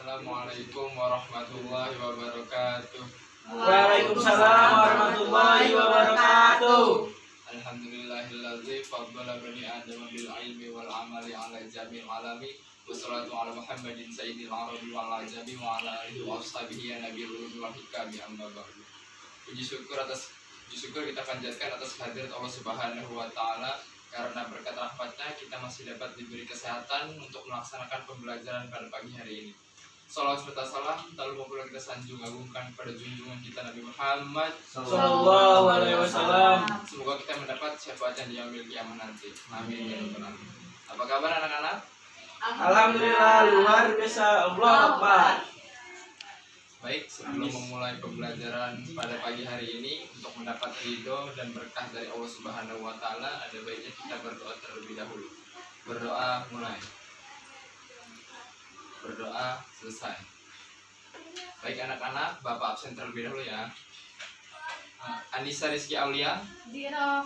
Assalamualaikum warahmatullahi wabarakatuh. Waalaikumsalam warahmatullahi wabarakatuh. Alhamdulillahilladzi faddala bani Adam bil ilmi wal amali ala jami'il alami. Wassalatu ala Muhammadin sayyidil arabi wal ajami wa ala alihi wa ashabihi ya nabiyul ulumi wal hikami amma ba'du. Puji syukur kita panjatkan atas kehadirat Allah Subhanahu wa taala, karena berkat rahmatnya kita masih dapat diberi kesehatan untuk melaksanakan pembelajaran pada pagi hari ini. Salawat serta salam tak lupa pula kita sanjung agungkan pada junjungan kita Nabi Muhammad Sallallahu alaihi wasallam. Semoga kita mendapat syafaat yang diambil kiamat nanti. Amin ya rabbal alamin. Apa kabar anak-anak? Alhamdulillah, luar biasa. Allahu Akbar. Baik, sebelum memulai pembelajaran pada pagi hari ini, untuk mendapat ridho dan berkah dari Allah Subhanahu wa taala, ada baiknya kita berdoa terlebih dahulu. Berdoa mulai. Berdoa selesai. Baik anak-anak, Bapak absen terlebih dahulu ya. Anissa Rizky Aulia, Diro.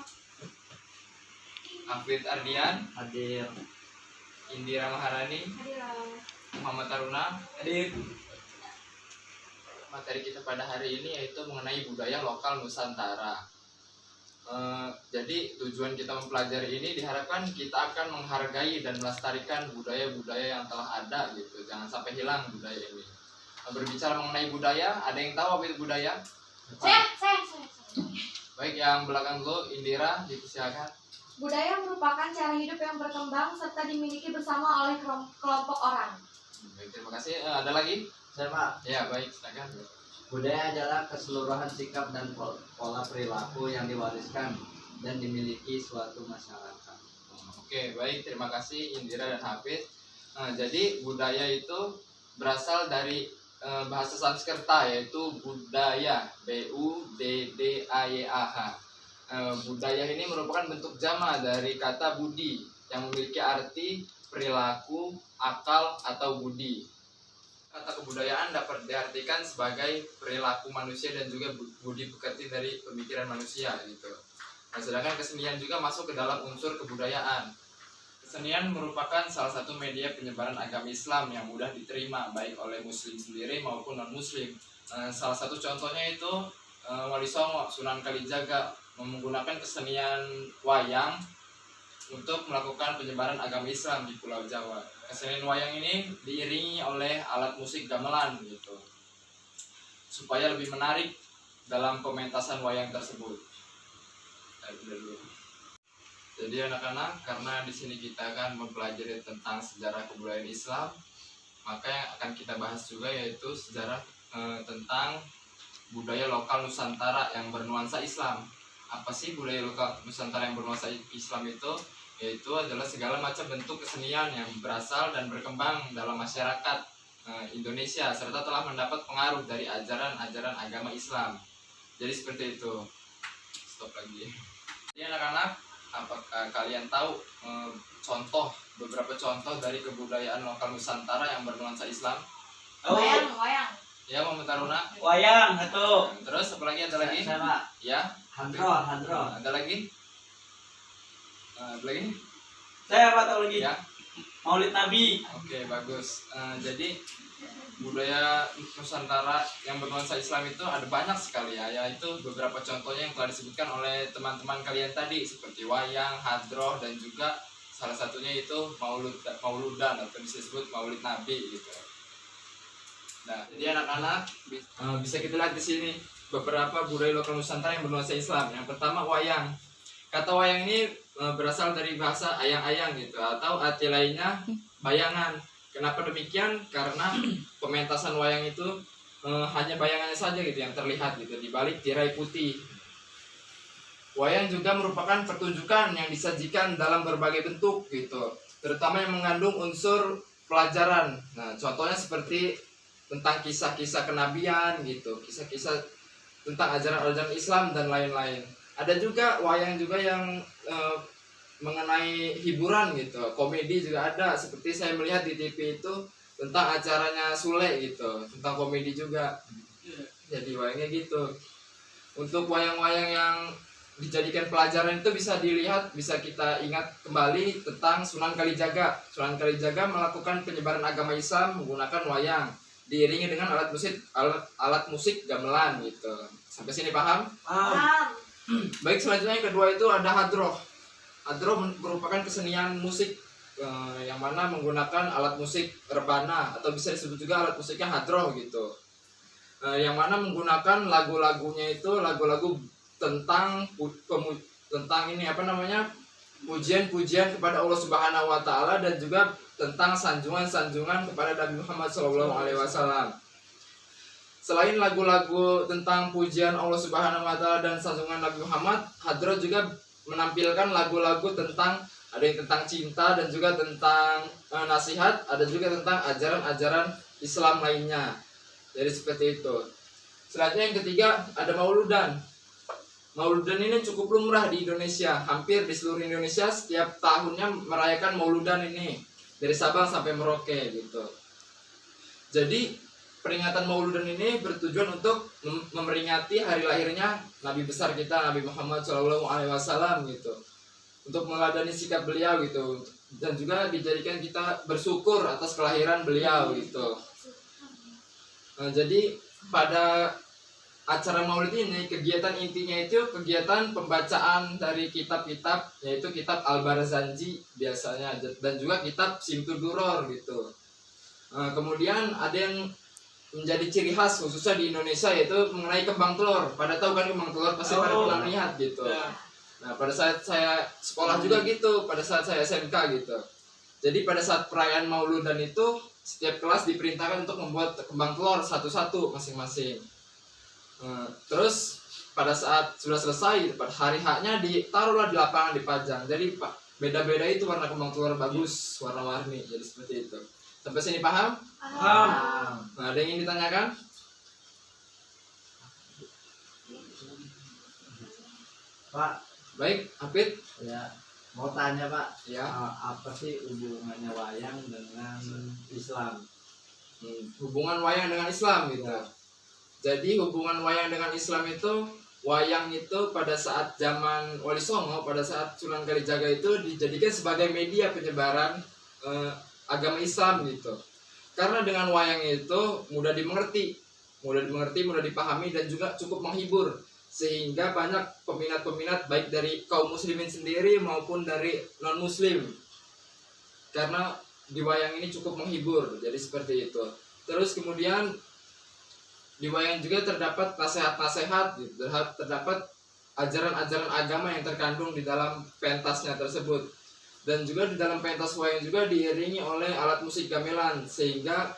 Hafid Ardian, Hadir. Indira Maharani, Diro. Muhammad Taruna. Hadir. Materi kita pada hari ini yaitu mengenai budaya lokal Nusantara. Jadi tujuan kita mempelajari ini diharapkan kita akan menghargai dan melestarikan budaya-budaya yang telah ada gitu. Jangan sampai hilang budaya ini. Berbicara mengenai budaya, ada yang tahu apa itu budaya? Saya. Baik, yang belakang dulu, Indira, dipersilakan. Budaya merupakan cara hidup yang berkembang serta dimiliki bersama oleh kelompok orang. Baik, terima kasih. Ada lagi? Saya Pak. Ya, baik, silakan. Budaya adalah keseluruhan sikap dan pola perilaku yang diwariskan dan dimiliki suatu masyarakat. Oke, baik, terima kasih Indira dan Hafid. Jadi budaya itu berasal dari bahasa Sanskerta, yaitu budaya, B-U-D-D-A-Y-A-H. Budaya ini merupakan bentuk jama dari kata budi yang memiliki arti perilaku, akal, atau budi. Kata kebudayaan dapat diartikan sebagai perilaku manusia dan juga budi pekerti dari pemikiran manusia gitu. Nah, sedangkan kesenian juga masuk ke dalam unsur kebudayaan. Kesenian merupakan salah satu media penyebaran agama Islam yang mudah diterima baik oleh muslim sendiri maupun non-muslim. Salah satu contohnya itu Wali Songo, Sunan Kalijaga menggunakan kesenian wayang untuk melakukan penyebaran agama Islam di Pulau Jawa. Kesenian wayang ini diiringi oleh alat musik gamelan gitu, supaya lebih menarik dalam pementasan wayang tersebut. Jadi anak-anak, karena di sini kita akan mempelajari tentang sejarah kebudayaan Islam, maka yang akan kita bahas juga yaitu sejarah tentang budaya lokal Nusantara yang bernuansa Islam. Apa sih budaya lokal Nusantara yang bernuansa Islam itu? Yaitu adalah segala macam bentuk kesenian yang berasal dan berkembang dalam masyarakat Indonesia serta telah mendapat pengaruh dari ajaran-ajaran agama Islam. Jadi seperti itu. Stop lagi. Jadi anak-anak, apakah kalian tahu beberapa contoh dari kebudayaan lokal Nusantara yang bernuansa Islam? Wayang. Ya, Muhammad Taruna. Wayang satu. Terus apa lagi, ada lagi? Saya Pak. Ya. Handro. Ada lagi? Ada lagi? Saya Pak tahu lagi. Ya. Maulid Nabi. Oke, bagus. Jadi budaya Nusantara yang bernuansa Islam itu ada banyak sekali ya, yaitu beberapa contohnya yang telah disebutkan oleh teman-teman kalian tadi, seperti wayang, hadroh, dan juga salah satunya itu mauludan atau bisa disebut maulid Nabi gitu. Nah, jadi anak-anak bisa kita lihat di sini beberapa budaya lokal Nusantara yang bernuansa Islam. Yang pertama, wayang. Kata wayang ini berasal dari bahasa ayang-ayang gitu, atau arti lainnya bayangan. Kenapa demikian? Karena pementasan wayang itu hanya bayangannya saja gitu yang terlihat gitu di balik tirai putih. Wayang juga merupakan pertunjukan yang disajikan dalam berbagai bentuk gitu, terutama yang mengandung unsur pelajaran. Nah, contohnya seperti tentang kisah-kisah kenabian gitu, kisah-kisah tentang ajaran-ajaran Islam dan lain-lain. Ada juga wayang juga yang mengenai hiburan gitu, komedi juga ada, seperti saya melihat di TV itu tentang acaranya Sule gitu, tentang komedi juga. Jadi wayangnya gitu. Untuk wayang-wayang yang dijadikan pelajaran itu bisa dilihat, bisa kita ingat kembali tentang Sunan Kalijaga. Sunan Kalijaga melakukan penyebaran agama Islam menggunakan wayang. diiringi dengan alat musik gamelan gitu. Sampai sini paham? Paham. Baik, selanjutnya yang kedua itu ada hadroh. Hadroh merupakan kesenian musik yang mana menggunakan alat musik rebana atau bisa disebut juga alat musiknya hadroh gitu. Yang mana menggunakan lagu-lagunya itu lagu-lagu tentang ini apa namanya, pujian-pujian kepada Allah Subhanahu wa taala dan juga tentang sanjungan-sanjungan kepada Nabi Muhammad SAW. Selain lagu-lagu tentang pujian Allah Subhanahu wa taala dan sanjungan Nabi Muhammad, hadroh juga menampilkan lagu-lagu tentang, ada yang tentang cinta dan juga tentang nasihat, ada juga tentang ajaran-ajaran Islam lainnya. Jadi seperti itu. Selanjutnya yang ketiga ada mauludan. Mauludan ini cukup lumrah di Indonesia. Hampir di seluruh Indonesia setiap tahunnya merayakan mauludan ini, dari Sabang sampai Merauke gitu. Jadi peringatan mauludan ini bertujuan untuk memperingati hari lahirnya Nabi besar kita Nabi Muhammad SAW gitu. Untuk meladani sikap beliau gitu, dan juga dijadikan kita bersyukur atas kelahiran beliau gitu. Jadi pada acara maulid ini kegiatan intinya itu kegiatan pembacaan dari kitab-kitab, yaitu kitab Al-Barzanji biasanya, dan juga kitab Simtud Duror gitu. Kemudian ada yang menjadi ciri khas khususnya di Indonesia, yaitu mengenai kembang telur. Pada tahu kan kembang telur, pasti pada pernah lihat gitu. Nah, pada saat saya sekolah juga gitu, pada saat saya SMK gitu. Jadi pada saat perayaan Mauludan itu, setiap kelas diperintahkan untuk membuat kembang telur satu-satu masing-masing. Terus pada saat sudah selesai, pada hari H-nya ditaruhlah di lapangan dipajang. Jadi beda-beda itu warna kembang telur bagus, warna-warni. Jadi seperti itu. Sampai sini paham? Paham. Nah, ada yang ingin ditanyakan? Pak, Baik, Hafid. ya mau tanya Pak, Ya. apa sih hubungannya wayang dengan Islam? Hubungan wayang dengan Islam gitu. Ya. Jadi hubungan wayang dengan Islam itu, wayang itu pada saat zaman Wali Songo, pada saat Sunan Kalijaga itu dijadikan sebagai media penyebaran agama Islam gitu. Karena dengan wayang itu mudah dimengerti, mudah dipahami dan juga cukup menghibur, sehingga banyak peminat-peminat baik dari kaum muslimin sendiri maupun dari non-muslim. Karena di wayang ini cukup menghibur, jadi seperti itu. Terus kemudian di wayang juga terdapat nasihat-nasihat, terdapat ajaran-ajaran agama yang terkandung di dalam pentasnya tersebut. Dan juga di dalam pentas wayang juga diiringi oleh alat musik gamelan, sehingga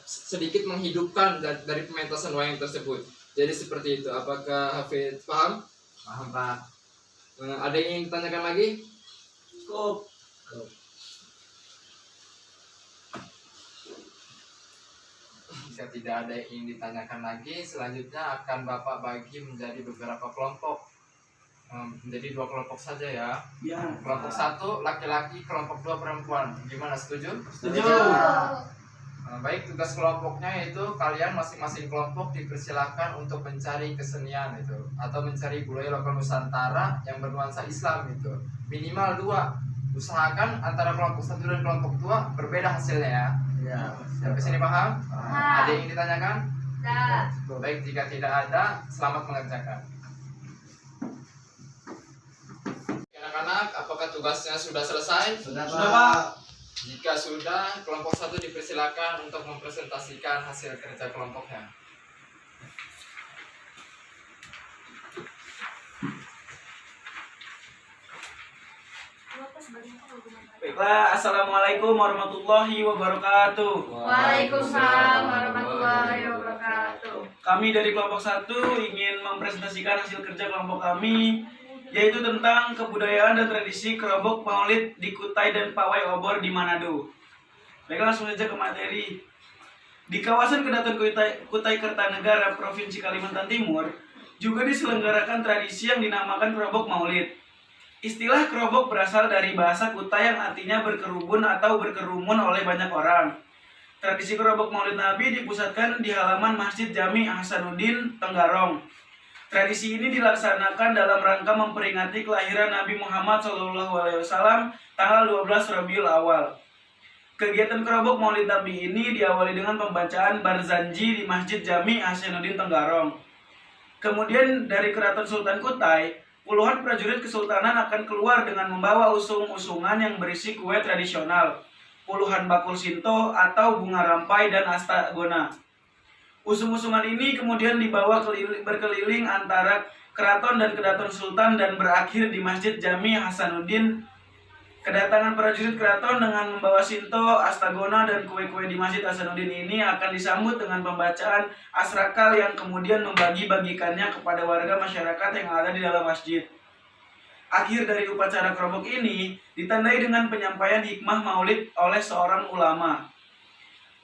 sedikit menghidupkan dari pementasan wayang tersebut. Jadi seperti itu. Apakah Hafid paham? Paham Pak? Ada yang ingin ditanyakan lagi? Cukup. Jika tidak ada yang ingin ditanyakan lagi, selanjutnya akan Bapak bagi menjadi beberapa kelompok. Menjadi 2 kelompok saja ya. Ya. Kelompok 1 laki-laki, kelompok 2 perempuan. Gimana, setuju? Setuju. Baik, tugas kelompoknya yaitu kalian masing-masing kelompok dipersilahkan untuk mencari kesenian itu, atau mencari budaya lokal Nusantara yang bernuansa Islam itu. Minimal 2. Usahakan antara kelompok 1 dan kelompok 2 berbeda hasilnya ya. Ya. Sampai sini paham? Ada yang ingin ditanyakan? Dah. Baik, jika tidak ada, selamat mengerjakan. Anak-anak, apakah tugasnya sudah selesai? Sudah Sudah, Pak. Pak. Jika sudah, kelompok 1 dipersilakan untuk mempresentasikan hasil kerja kelompoknya. Baiklah, assalamualaikum warahmatullahi wabarakatuh. Waalaikumsalam warahmatullahi wabarakatuh. Kami dari kelompok 1 ingin mempresentasikan hasil kerja kelompok kami, yaitu tentang kebudayaan dan tradisi kerobok maulid di Kutai dan Pawai Obor di Manado. Baiklah, langsung saja ke materi. Di kawasan Kedaton Kutai Kertanegara, Provinsi Kalimantan Timur, juga diselenggarakan tradisi yang dinamakan kerobok maulid. Istilah kerobok berasal dari bahasa Kutai yang artinya berkerubun atau berkerumun oleh banyak orang. Tradisi kerobok maulid Nabi dipusatkan di halaman Masjid Jami Hasanuddin, Tenggarong. Tradisi ini dilaksanakan dalam rangka memperingati kelahiran Nabi Muhammad SAW tanggal 12 Rabiul Awal. Kegiatan kerobok Maulid Nabi ini diawali dengan pembacaan Barzanji di Masjid Jami Hasanuddin Tenggarong. Kemudian dari Keraton Sultan Kutai, puluhan prajurit kesultanan akan keluar dengan membawa usung-usungan yang berisi kue tradisional, puluhan bakul sinto atau bunga rampai dan astagona. Usung-usungan ini kemudian dibawa berkeliling antara keraton dan kedaton sultan dan berakhir di Masjid Jami Hasanuddin. Kedatangan prajurit keraton dengan membawa sinto, astagona, dan kue-kue di Masjid Hasanuddin ini akan disambut dengan pembacaan asrakal yang kemudian membagi-bagikannya kepada warga masyarakat yang ada di dalam masjid. Akhir dari upacara kerobok ini ditandai dengan penyampaian hikmah maulid oleh seorang ulama.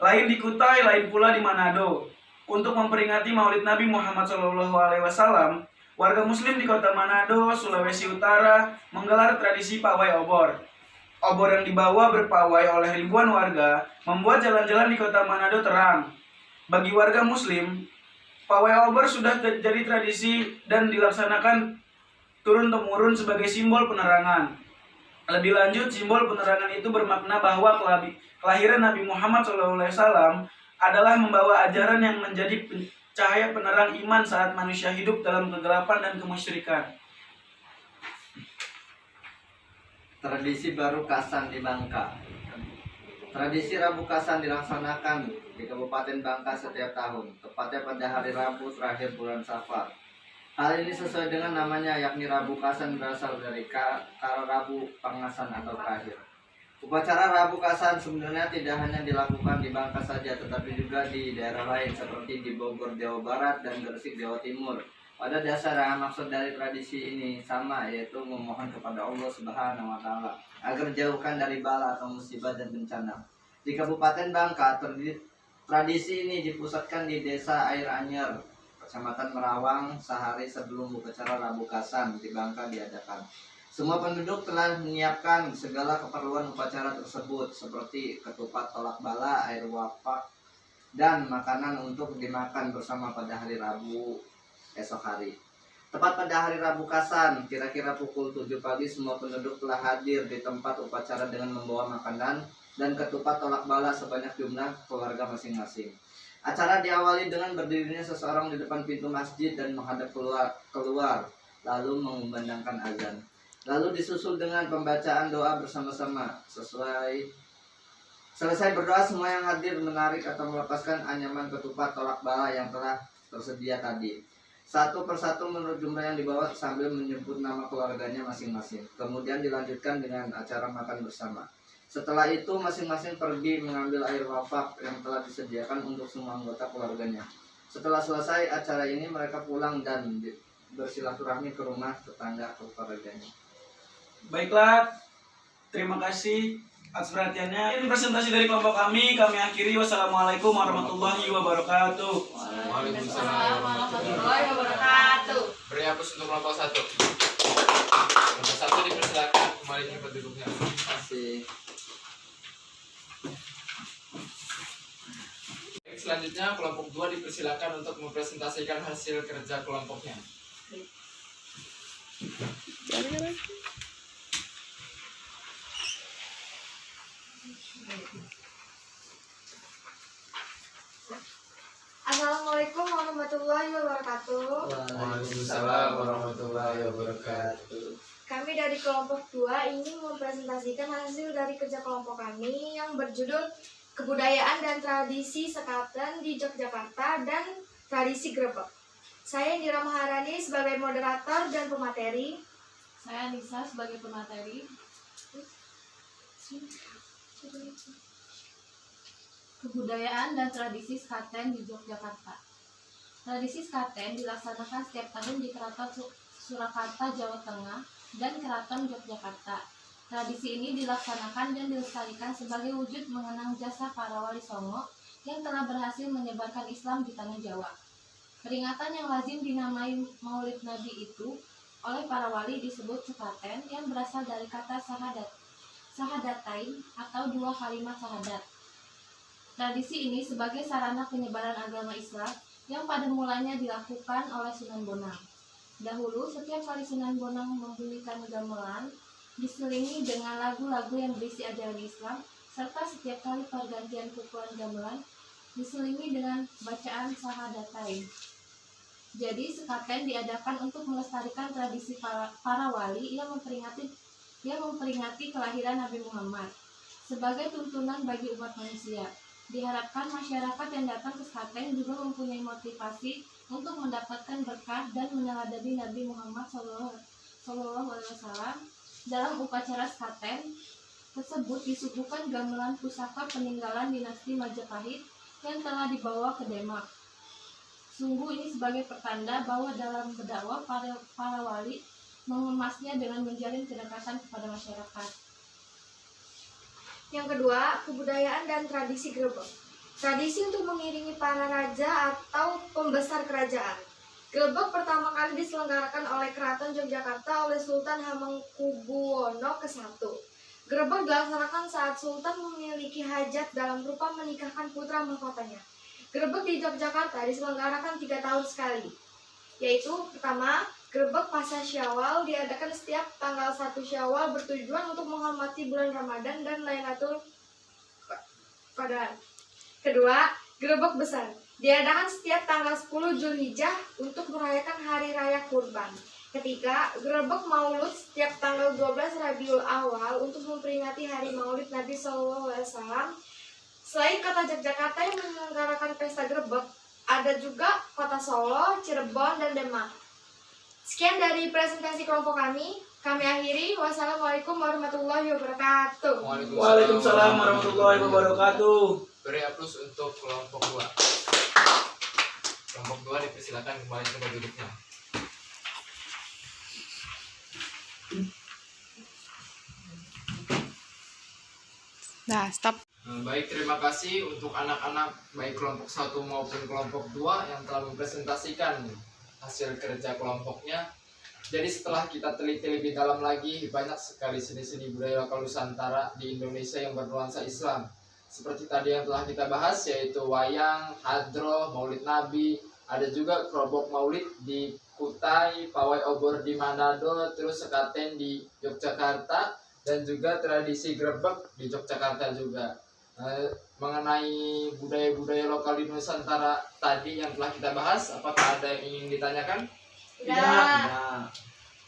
Lain di Kutai, lain pula di Manado. Untuk memperingati maulid Nabi Muhammad SAW, warga muslim di kota Manado, Sulawesi Utara menggelar tradisi pawai obor. Obor yang dibawa berpawai oleh ribuan warga membuat jalan-jalan di kota Manado terang. Bagi warga muslim, pawai obor sudah jadi tradisi dan dilaksanakan turun-temurun sebagai simbol penerangan. Lebih lanjut, simbol penerangan itu bermakna bahwa kelahiran Nabi Muhammad SAW adalah membawa ajaran yang menjadi cahaya penerang iman saat manusia hidup dalam kegelapan dan kemusyrikan. Tradisi baru Kasan di Bangka. Tradisi Rabu Kasan dilaksanakan di Kabupaten Bangka setiap tahun, tepatnya pada hari Rabu terakhir bulan Safar. Hal ini sesuai dengan namanya, yakni Rabu Kasan berasal dari kata Rabu Pangasan atau terakhir. Upacara Rabu Kasan sebenarnya tidak hanya dilakukan di Bangka saja, tetapi juga di daerah lain seperti di Bogor, Jawa Barat, dan Gresik, Jawa Timur. Pada dasarnya maksud dari tradisi ini sama, yaitu memohon kepada Allah Subhanahu wa Ta'ala agar jauhkan dari bala atau musibah dan bencana. Di Kabupaten Bangka, tradisi ini dipusatkan di Desa Air Anyer, Kecamatan Merawang, sehari sebelum upacara Rabu Kasan di Bangka diadakan. Semua penduduk telah menyiapkan segala keperluan upacara tersebut, seperti ketupat tolak bala, air wafak, dan makanan untuk dimakan bersama pada hari Rabu esok hari. Tepat pada hari Rabu Kasan, kira-kira pukul 7 pagi, semua penduduk telah hadir di tempat upacara dengan membawa makanan dan ketupat tolak bala sebanyak jumlah keluarga masing-masing. Acara diawali dengan berdirinya seseorang di depan pintu masjid dan menghadap keluar, lalu mengumandangkan azan. Lalu disusul dengan pembacaan doa bersama-sama. Selesai berdoa, semua yang hadir menarik atau melepaskan anyaman ketupat tolak bala yang telah tersedia tadi. Satu persatu menurut jumlah yang dibawa sambil menyebut nama keluarganya masing-masing. Kemudian dilanjutkan dengan acara makan bersama. Setelah itu masing-masing pergi mengambil air wafak yang telah disediakan untuk semua anggota keluarganya. Setelah selesai acara ini mereka pulang dan bersilaturahmi ke rumah tetangga keluarganya. Baiklah, terima kasih atas perhatiannya. Ini presentasi dari kelompok kami akhiri. Wassalamualaikum warahmatullahi wabarakatuh. Waalaikumsalam warahmatullahi wabarakatuh. Beri hapus untuk kelompok 1. Kelompok 1 dipersilakan kembali ke tempat duduknya. Terima kasih. Selanjutnya kelompok 2 dipersilakan untuk mempresentasikan hasil kerja kelompoknya. Assalamualaikum warahmatullahi wabarakatuh. Waalaikumsalam warahmatullahi wabarakatuh. Kami dari kelompok 2 ingin mempresentasikan hasil dari kerja kelompok kami yang berjudul Kebudayaan dan Tradisi Sekaten di Yogyakarta dan Tradisi Grebek. Saya Indira Maharani sebagai moderator dan pemateri. Saya Nisa sebagai pemateri. Kebudayaan dan tradisi sekaten di Yogyakarta. Tradisi sekaten dilaksanakan setiap tahun di Keraton Surakarta, Jawa Tengah, dan Keraton Yogyakarta. Tradisi ini dilaksanakan dan dilestarikan sebagai wujud mengenang jasa para wali songo yang telah berhasil menyebarkan Islam di tanah Jawa. Peringatan yang lazim dinamai Maulid Nabi itu oleh para wali disebut sekaten yang berasal dari kata sahadatain atau 2 kalimat syahadat. Tradisi ini sebagai sarana penyebaran agama Islam yang pada mulanya dilakukan oleh Sunan Bonang. Dahulu, setiap kali Sunan Bonang membunyikan gamelan, diselingi dengan lagu-lagu yang berisi ajaran Islam, serta setiap kali pergantian pukulan gamelan diselingi dengan bacaan Syahadatain. Jadi sekaten diadakan untuk melestarikan tradisi para wali yang memperingati kelahiran Nabi Muhammad sebagai tuntunan bagi umat manusia. Diharapkan masyarakat yang datang ke sekaten juga mempunyai motivasi untuk mendapatkan berkah dan meneladani Nabi Muhammad SAW. Dalam upacara sekaten tersebut disuguhkan gamelan pusaka peninggalan dinasti Majapahit yang telah dibawa ke Demak. Sungguh ini sebagai pertanda bahwa dalam berdakwah para wali mengemasnya dengan menjalin kedekatan kepada masyarakat. Yang kedua, kebudayaan dan tradisi grebek. Tradisi untuk mengiringi para raja atau pembesar kerajaan. Grebek pertama kali diselenggarakan oleh Keraton Yogyakarta oleh Sultan Hamengkubuwono ke-1. Grebek dilaksanakan saat Sultan memiliki hajat dalam rupa menikahkan putra mahkotanya. Grebek di Yogyakarta diselenggarakan 3 tahun sekali, yaitu pertama, Grebek Pasca Syawal diadakan setiap tanggal 1 Syawal bertujuan untuk menghormati bulan Ramadan dan Lailatul Qadar. Kedua, Grebek Besar diadakan setiap tanggal 10 Zulhijjah untuk merayakan Hari Raya Kurban. Ketiga, Grebek Maulud setiap tanggal 12 Rabiul Awal untuk memperingati Hari Maulid Nabi SAW. Selain kota Yogyakarta yang menyelenggarakan pesta grebek, ada juga kota Solo, Cirebon, dan Demak. Sekian dari presentasi kelompok kami akhiri. Wassalamualaikum warahmatullahi wabarakatuh. Waalaikumsalam warahmatullahi wabarakatuh. Beri aplaus untuk kelompok 2. Kelompok 2 dipersilakan kembali ke tempat duduknya. Nah, stop. Baik, terima kasih untuk anak-anak baik kelompok 1 maupun kelompok 2 yang telah mempresentasikan hasil kerja kelompoknya. Jadi setelah kita teliti lebih dalam lagi, banyak sekali seni-seni budaya lokal Nusantara di Indonesia yang bernuansa Islam. Seperti tadi yang telah kita bahas, yaitu wayang, hadroh, maulid nabi, ada juga kerobok maulid di Kutai, pawai obor di Manado, terus sekaten di Yogyakarta, dan juga tradisi grebek di Yogyakarta juga. Mengenai budaya-budaya lokal di Nusantara tadi yang telah kita bahas, apakah ada yang ingin ditanyakan? Tidak.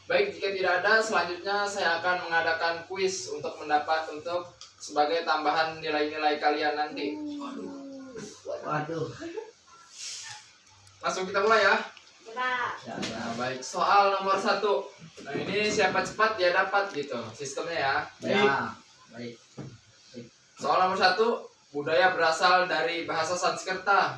Baik, jika tidak ada, selanjutnya saya akan mengadakan kuis untuk sebagai tambahan nilai-nilai kalian nanti. Waduh. Langsung kita mulai ya. Tidak. Nah, baik, soal nomor 1. Nah, ini siapa cepat dia dapat gitu sistemnya ya. Ya. Baik. Soal nomor 1, budaya berasal dari bahasa Sanskerta,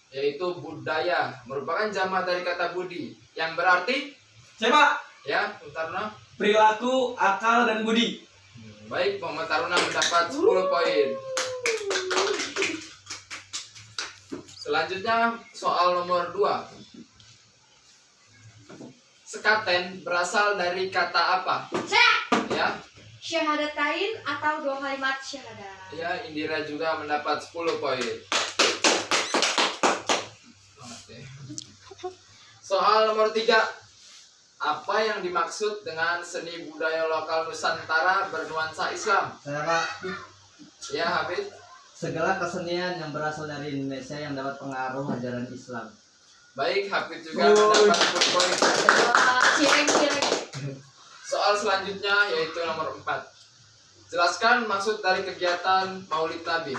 yaitu budaya, merupakan jamak dari kata budi, yang berarti Siapa? ya, Taruna. Perilaku, akal, dan budi. Baik, Muhammad Taruna mendapat 10 poin. Selanjutnya soal nomor 2. Sekaten berasal dari kata apa? Ya. Syahadatain atau 2 kalimat syahadat. Ya, Indira juga mendapat 10 poin. Soal nomor 3. Apa yang dimaksud dengan seni budaya lokal Nusantara bernuansa Islam? Saya Pak, Ya, Hafid. segala kesenian yang berasal dari Indonesia yang dapat pengaruh ajaran Islam. Baik, Hafid juga mendapat 10 poin. Cireng. Soal selanjutnya yaitu nomor 4. Jelaskan maksud dari kegiatan Maulid Nabi.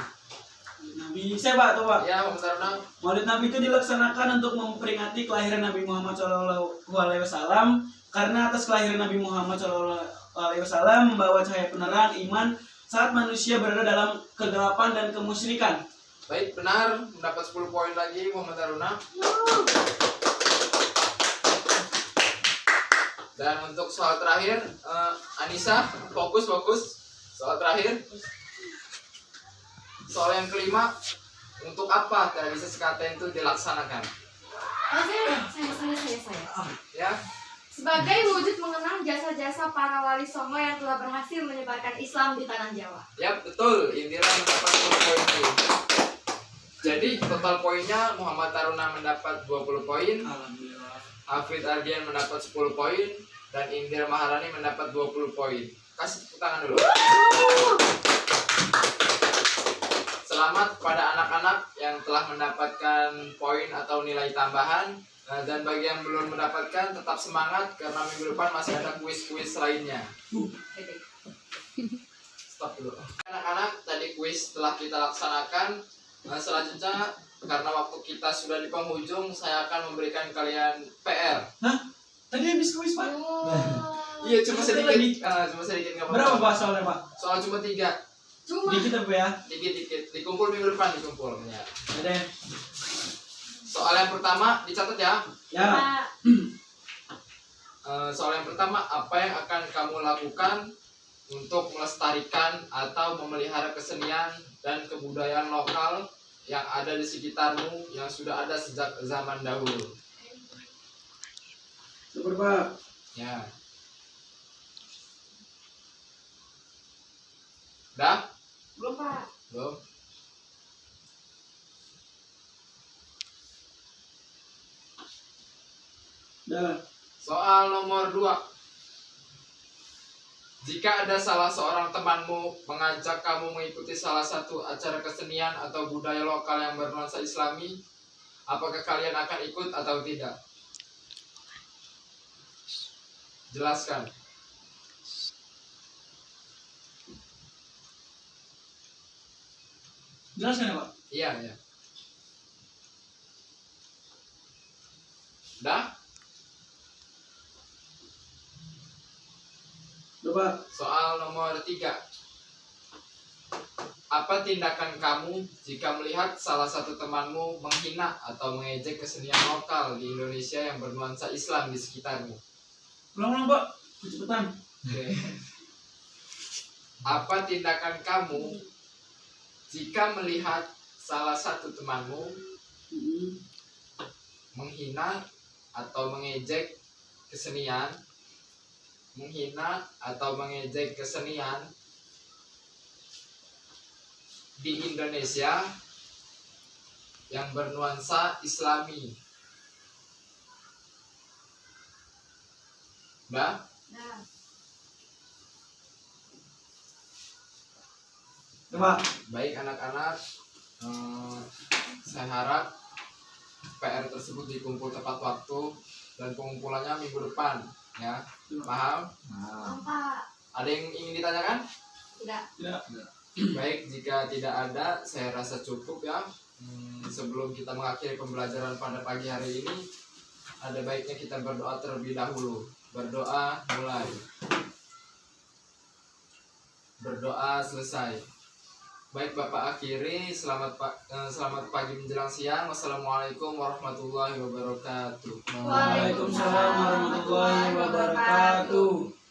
Nabi siapa tuh Pak? Ya, Muhammad Taruna. Maulid Nabi itu dilaksanakan untuk memperingati kelahiran Nabi Muhammad SAW, karena atas kelahiran Nabi Muhammad SAW membawa cahaya penerang iman saat manusia berada dalam kegelapan dan kemusyrikan. Baik, benar, mendapat 10 poin lagi Muhammad Taruna. Dan untuk soal terakhir, Anissa, fokus. Soal terakhir. Soal yang kelima, untuk apa tradisi sekaten itu dilaksanakan? Saya. Ya, Sebagai wujud mengenang jasa-jasa para wali songo yang telah berhasil menyebarkan Islam di tanah Jawa. ya betul. Indira mendapat 10 poin. Jadi total poinnya Muhammad Taruna mendapat 20 poin, Alhamdulillah. Hafid Ardian mendapat 10 poin, dan Indira Maharani mendapat 20 poin. Kasih tepuk tangan dulu. anak-anak yang telah mendapatkan poin atau nilai tambahan. Dan bagi yang belum mendapatkan, tetap semangat karena minggu depan masih ada kuis-kuis lainnya. Stop dulu. Anak-anak, tadi kuis telah kita laksanakan. Selanjutnya, karena waktu kita sudah di penghujung, saya akan memberikan kalian PR. Tadi habis kuis, Pak. Iya, cuma Terus sedikit. lagi. Cuma sedikit, nggak apa-apa. Berapa Pak soalnya, Pak? Soal cuma 3. Cuma Dikit apa ya? Dikit-dikit. Dikumpul minggu depan, dikumpul. Ya. Ada. Soal yang pertama, dicatat ya. Ya. Pak. Soal yang pertama, apa yang akan kamu lakukan untuk melestarikan atau memelihara kesenian dan kebudayaan lokal yang ada di sekitarmu yang sudah ada sejak zaman dahulu? Super, Pak. Ya. Dah? belum Pak. Belum? Dah. Soal nomor 2. Jika ada salah seorang temanmu mengajak kamu mengikuti salah satu acara kesenian atau budaya lokal yang bernuansa Islami, apakah kalian akan ikut atau tidak? Jelaskan. Jelaskan ya, Pak? Iya, iya. Dah? Coba. Soal nomor 3. Apa tindakan kamu jika melihat salah satu temanmu menghina atau mengejek kesenian lokal di Indonesia yang bernuansa Islam di sekitarmu? Ulang-ulang, Pak. Kecepatan. Oke. Apa tindakan kamu jika melihat salah satu temanmu menghina atau mengejek kesenian, di Indonesia yang bernuansa Islami? Mbak? Nah, Coba. Baik anak-anak, saya harap PR tersebut dikumpul tepat waktu dan pengumpulannya minggu depan, ya. Paham? Pak. Ada yang ingin ditanyakan? Tidak. Tidak. Baik, jika tidak ada, saya rasa cukup ya. Sebelum kita mengakhiri pembelajaran pada pagi hari ini, ada baiknya kita berdoa terlebih dahulu. Berdoa mulai. Berdoa selesai. Baik Bapak akhiri, selamat pagi menjelang siang. Wassalamualaikum warahmatullahi wabarakatuh. Waalaikumsalam warahmatullahi wabarakatuh.